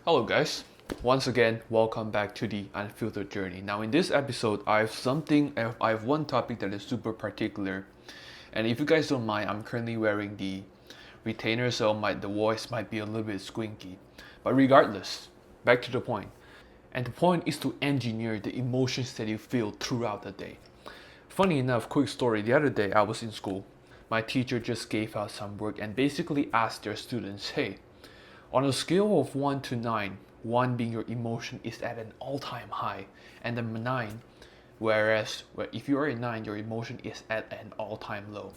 Hello guys, once again welcome back to the Unfiltered Journey. Now in this episode I have one topic that is super particular, and if you guys don't mind, I'm currently wearing the retainer, so the voice might be a little bit squinky. But regardless, back to the point. And the point is to engineer the emotions that you feel throughout the day. Funny enough, quick story, the other day I was in school. My teacher just gave out some work and basically asked their students, hey, on a scale of 1 to 9, 1 being your emotion is at an all-time high, and then 9, whereas if you are a 9, your emotion is at an all-time low.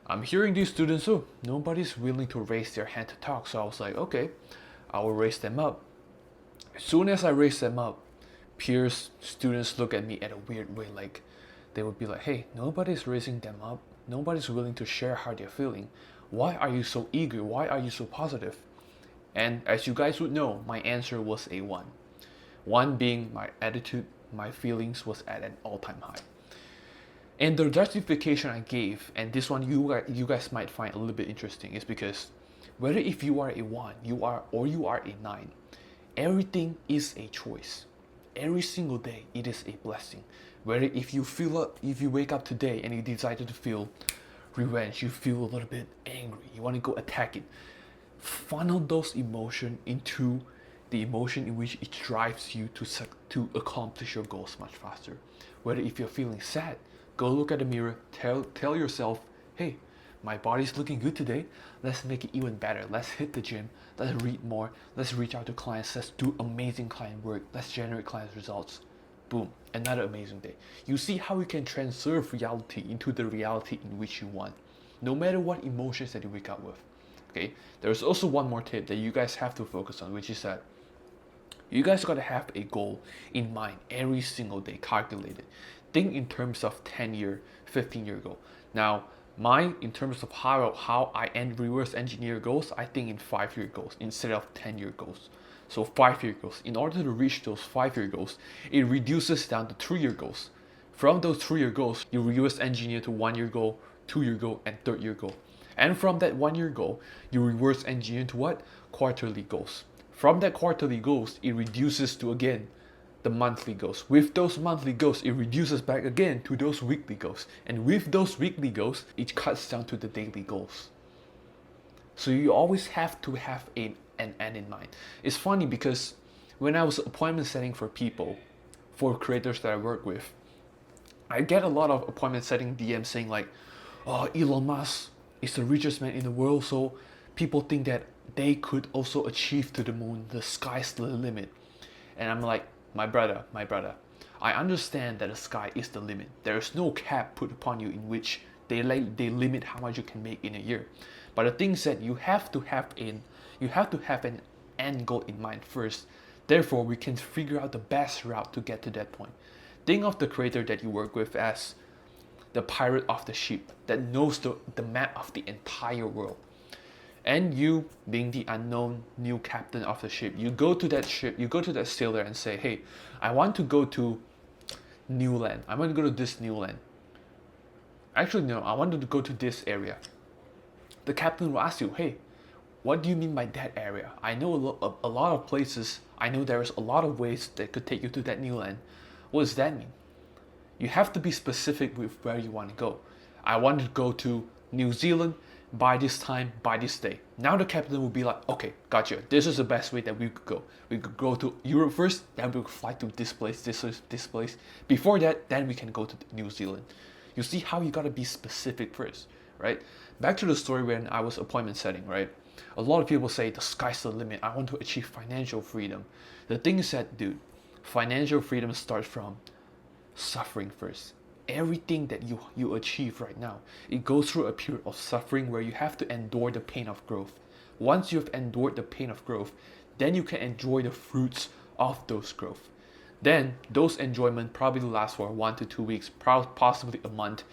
I'm hearing these students, oh, nobody's willing to raise their hand to talk, so I was like, okay, I will raise them up. As soon as I raise them up, peers, students look at me at a weird way, like they would be like, hey, nobody's raising them up, nobody's willing to share how they're feeling. Why are you so eager? Why are you so positive? And as you guys would know, my answer was a 1. 1 being my attitude, my feelings was at an all-time high. And the justification I gave, and this one you guys might find a little bit interesting, is because whether if you are a 1, you are a 9, everything is a choice. Every single day it is a blessing. Whether if you wake up today and you decided to feel revenge, you feel a little bit angry, you want to go attack it, funnel those emotions into the emotion in which it drives you to accomplish your goals much faster. Whether if you're feeling sad, go look at the mirror, tell yourself, hey, my body's looking good today, let's make it even better, let's hit the gym, let's read more, let's reach out to clients, let's do amazing client work, let's generate client results. Boom, another amazing day. You see how you can transurf reality into the reality in which you want, no matter what emotions that you wake up with. Okay, there's also one more tip that you guys have to focus on, which is that you guys gotta have a goal in mind every single day, calculated. Think in terms of 10-year, 15-year goal. Now, mine, in terms of how I reverse engineer goals, I think in 5-year goals instead of 10-year goals. So 5-year goals. In order to reach those 5-year goals, it reduces down to 3-year goals. From those 3-year goals, you reverse engineer to 1-year goal, 2-year goal, and 3rd-year goal. And from that 1-year goal, you reverse engineer to what? Quarterly goals. From that quarterly goals, it reduces to again the monthly goals. With those monthly goals, it reduces back again to those weekly goals. And with those weekly goals, it cuts down to the daily goals. So you always have to have an end in mind. It's funny because when I was appointment setting for people, for creators that I work with, I get a lot of appointment setting DMs saying like, oh, Elon Musk is the richest man in the world, so people think that they could also achieve to the moon. The sky's the limit. And I'm like, my brother, I understand that the sky is the limit. There is no cap put upon you in which they limit how much you can make in a year. But the thing is that you have to have an end goal in mind first. Therefore, we can figure out the best route to get to that point. Think of the creator that you work with as the pirate of the ship that knows the map of the entire world. And you, being the unknown new captain of the ship, you go to that ship, you go to that sailor and say, hey, I want to go to new land. I want to go to this new land. Actually, no, I wanted to go to this area. The captain will ask you, hey, what do you mean by that area? I know a lot of places. I know there's a lot of ways that could take you to that new land. What does that mean? You have to be specific with where you want to go. I want to go to New Zealand by this time, by this day. Now the captain will be like, okay, gotcha. This is the best way that we could go. We could go to Europe first, then we could fly to this place, this place. Before that, then we can go to New Zealand. You see how you gotta be specific first, right? Back to the story when I was appointment setting, right? A lot of people say the sky's the limit. I want to achieve financial freedom. The thing is that, dude, financial freedom starts from suffering first. Everything that you achieve right now, it goes through a period of suffering where you have to endure the pain of growth. Once you've endured the pain of growth, then you can enjoy the fruits of those growth. Then those enjoyment probably last for 1 to 2 weeks, possibly a month.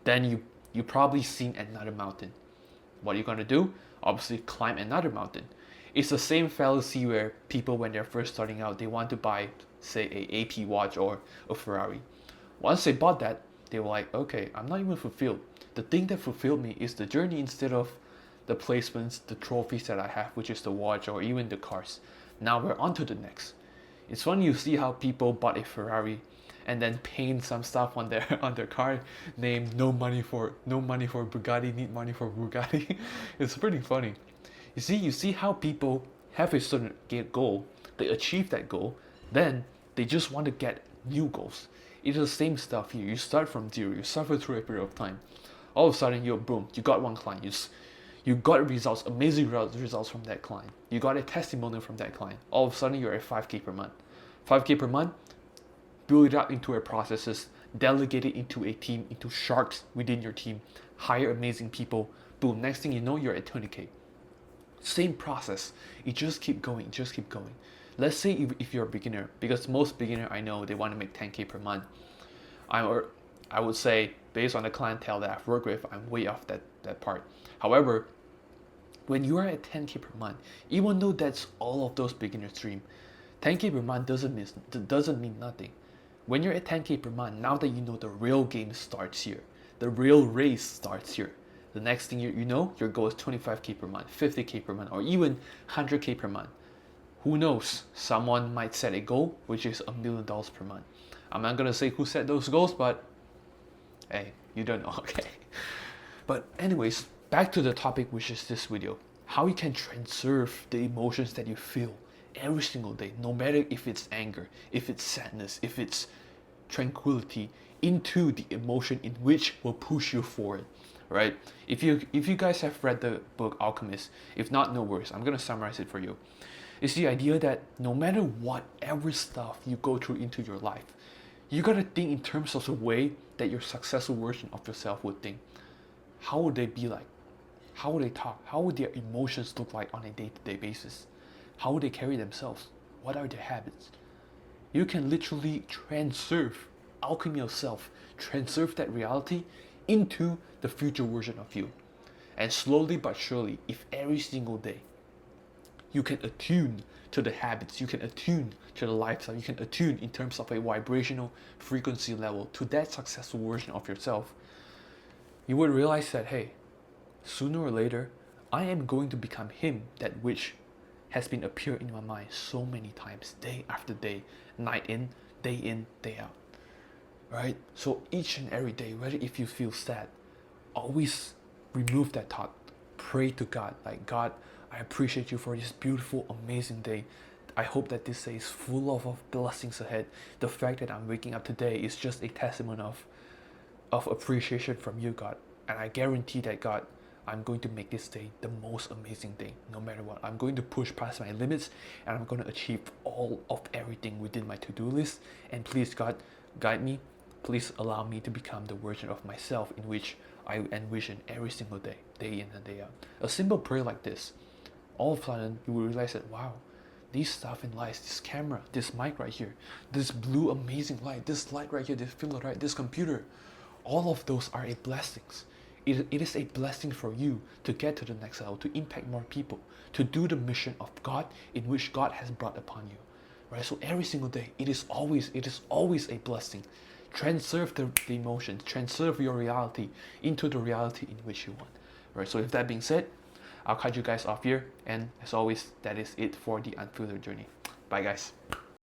Then you probably seen another mountain. What are you gonna do? Obviously climb another mountain. It's the same fallacy where people, when they're first starting out, they want to buy, say, a AP watch or a Ferrari. Once they bought that, they were like, okay, I'm not even fulfilled. The thing that fulfilled me is the journey instead of the placements, the trophies that I have, which is the watch or even the cars. Now we're on to the next. It's funny you see how people bought a Ferrari and then paint some stuff on their on their car named no money for Bugatti, need money for Bugatti. It's pretty funny. You see how people have a certain goal, they achieve that goal, then they just want to get new goals. It's the same stuff here. You start from zero, you suffer through a period of time. All of a sudden, you got one client. You got results, amazing results from that client. You got a testimonial from that client. All of a sudden, you're at 5K per month. 5K per month, build it up into a processes, delegate it into a team, into sharks within your team, hire amazing people. Boom, next thing you know, you're at 20K. Same process. You just keep going, just keep going. Let's say if you're a beginner, because most beginner I know, they want to make 10K per month. I would say, based on the clientele that I've worked with, I'm way off that part. However, when you are at 10K per month, even though that's all of those beginner's dream, 10K per month doesn't mean nothing. When you're at 10K per month, now that you know the real game starts here, the real race starts here. The next thing you know, your goal is 25K per month, 50K per month, or even 100K per month. Who knows? Someone might set a goal which is $1 million per month. I'm not gonna say who set those goals, but hey, you don't know, okay? But anyways, back to the topic, which is this video. How you can transurf the emotions that you feel every single day, no matter if it's anger, if it's sadness, if it's tranquility, into the emotion in which will push you forward, right? If you guys have read the book Alchemist, if not, no worries, I'm gonna summarize it for you. It's the idea that no matter whatever stuff you go through into your life, you gotta think in terms of the way that your successful version of yourself would think. How would they be like? How would they talk? How would their emotions look like on a day-to-day basis? How would they carry themselves? What are their habits? You can literally transurf, alchemy yourself, transurf that reality into the future version of you. And slowly but surely, if every single day you can attune to the habits, you can attune to the lifestyle, you can attune in terms of a vibrational frequency level to that successful version of yourself, you would realize that, hey, sooner or later, I am going to become him that which has been appearing in my mind so many times, day after day, night in, day out, right? So each and every day, whether if you feel sad, always remove that thought. Pray to God, like, God, I appreciate you for this beautiful, amazing day. I hope that this day is full of blessings ahead. The fact that I'm waking up today is just a testament of appreciation from you, God. And I guarantee that, God, I'm going to make this day the most amazing day, no matter what. I'm going to push past my limits, and I'm going to achieve all of everything within my to-do list. And please, God, guide me. Please allow me to become the version of myself in which I envision every single day, day in and day out. A simple prayer like this, all of a sudden you will realize that, wow, these stuff in life, this camera, this mic right here, this blue amazing light, this light right here, this pillow right, this computer, all of those are a blessings. It is a blessing for you to get to the next level, to impact more people, to do the mission of God in which God has brought upon you, right? So every single day, it is always a blessing. Transurf the emotions, transurf your reality into the reality in which you want, right? So with that being said, I'll cut you guys off here, and as always, that is it for the Unfiltered Journey. Bye guys.